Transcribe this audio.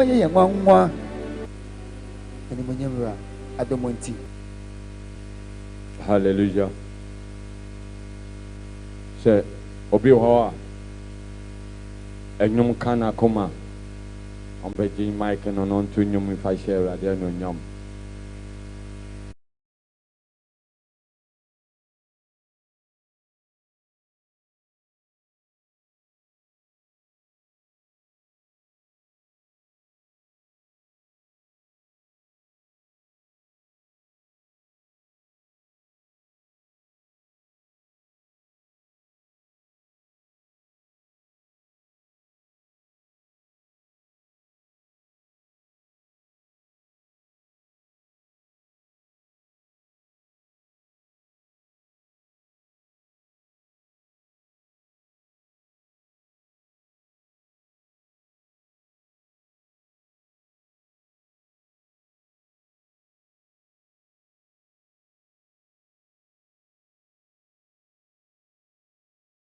One and I don't want to. Hallelujah. Say, Obi Hoa, Egnum Kana Koma, on Beijing Mike and on to Num if I share, I don't know.